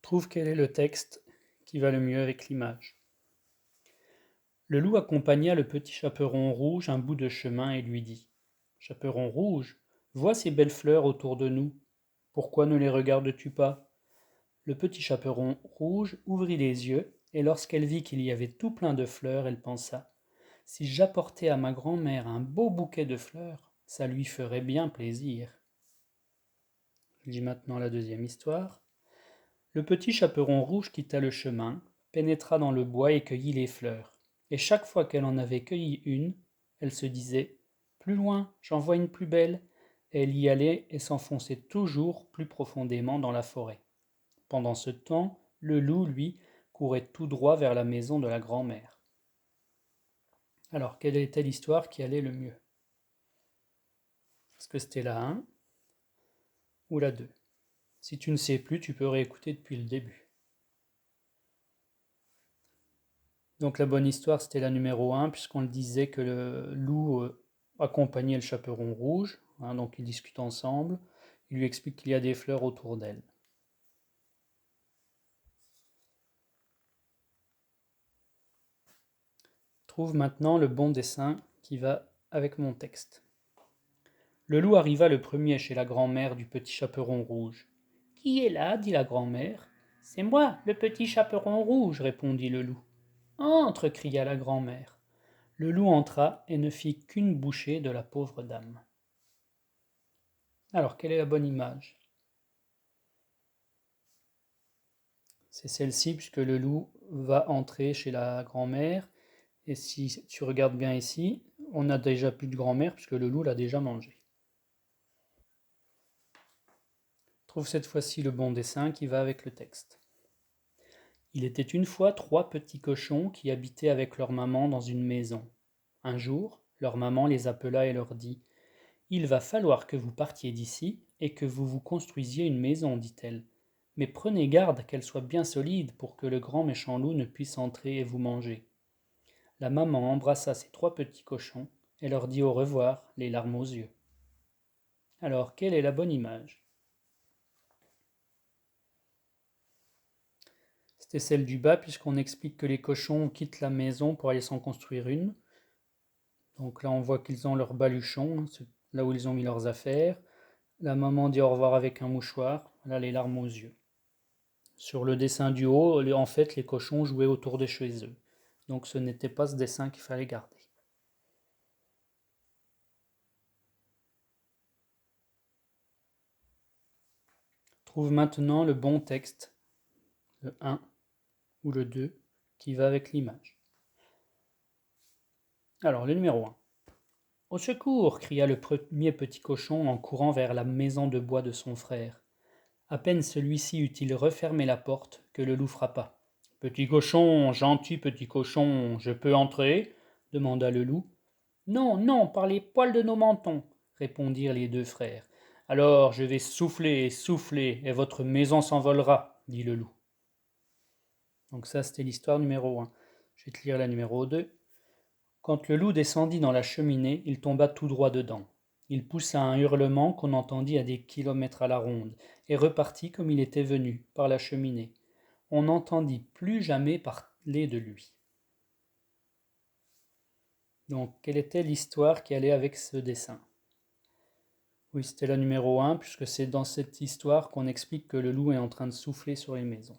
Trouve quel est le texte qui va le mieux avec l'image. Le loup accompagna le petit chaperon rouge un bout de chemin et lui dit : « Chaperon rouge, vois ces belles fleurs autour de nous. Pourquoi ne les regardes-tu pas ? » Le petit chaperon rouge ouvrit les yeux, et lorsqu'elle vit qu'il y avait tout plein de fleurs, elle pensa : « Si j'apportais à ma grand-mère un beau bouquet de fleurs, ça lui ferait bien plaisir. » Je lis maintenant la deuxième histoire. Le petit chaperon rouge quitta le chemin, pénétra dans le bois et cueillit les fleurs. Et chaque fois qu'elle en avait cueilli une, elle se disait : « Plus loin, j'en vois une plus belle. » Et elle y allait et s'enfonçait toujours plus profondément dans la forêt. Pendant ce temps, le loup, lui, courait tout droit vers la maison de la grand-mère. Alors, quelle était l'histoire qui allait le mieux ? Est-ce que c'était la 1 ou la 2 ? Si tu ne sais plus, tu peux réécouter depuis le début. Donc la bonne histoire, c'était la numéro 1, puisqu'on le disait que le loup accompagnait le chaperon rouge, donc ils discutent ensemble, il lui explique qu'il y a des fleurs autour d'elle. Trouve maintenant le bon dessin qui va avec mon texte. Le loup arriva le premier chez la grand-mère du petit chaperon rouge. « Qui est là ? dit la grand-mère. « C'est moi, le petit chaperon rouge, répondit le loup. « Entre, cria la grand-mère. Le loup entra et ne fit qu'une bouchée de la pauvre dame. Alors, quelle est la bonne image ? C'est celle-ci, puisque le loup va entrer chez la grand-mère. Et si tu regardes bien ici, on n'a déjà plus de grand-mère, puisque le loup l'a déjà mangé. Trouve cette fois-ci le bon dessin qui va avec le texte. Il était une fois 3 petits cochons qui habitaient avec leur maman dans une maison. Un jour, leur maman les appela et leur dit : « Il va falloir que vous partiez d'ici et que vous vous construisiez une maison, dit-elle. Mais prenez garde qu'elle soit bien solide pour que le grand méchant loup ne puisse entrer et vous manger. » La maman embrassa ses 3 petits cochons et leur dit au revoir, les larmes aux yeux. Alors, quelle est la bonne image ? C'était celle du bas, puisqu'on explique que les cochons quittent la maison pour aller s'en construire une. Donc là, on voit qu'ils ont leur baluchon, là où ils ont mis leurs affaires. La maman dit au revoir avec un mouchoir, là les larmes aux yeux. Sur le dessin du haut, en fait, les cochons jouaient autour de chez eux. Donc ce n'était pas ce dessin qu'il fallait garder. Trouve maintenant le bon texte, le 1 ou le 2, qui va avec l'image. Alors, le numéro 1. « Au secours ! cria le premier petit cochon en courant vers la maison de bois de son frère. À peine celui-ci eut-il refermé la porte que le loup frappa. « Petit cochon, gentil petit cochon, je peux entrer ? demanda le loup. « Non, non, par les poils de nos mentons, répondirent les 2 frères. « Alors je vais souffler, souffler, et votre maison s'envolera, dit le loup. » Donc ça, c'était l'histoire numéro 1. Je vais te lire la numéro 2. Quand le loup descendit dans la cheminée, il tomba tout droit dedans. Il poussa un hurlement qu'on entendit à des kilomètres à la ronde, et repartit comme il était venu, par la cheminée. On n'entendit plus jamais parler de lui. Donc, quelle était l'histoire qui allait avec ce dessin ? Oui, c'était la numéro 1, puisque c'est dans cette histoire qu'on explique que le loup est en train de souffler sur les maisons.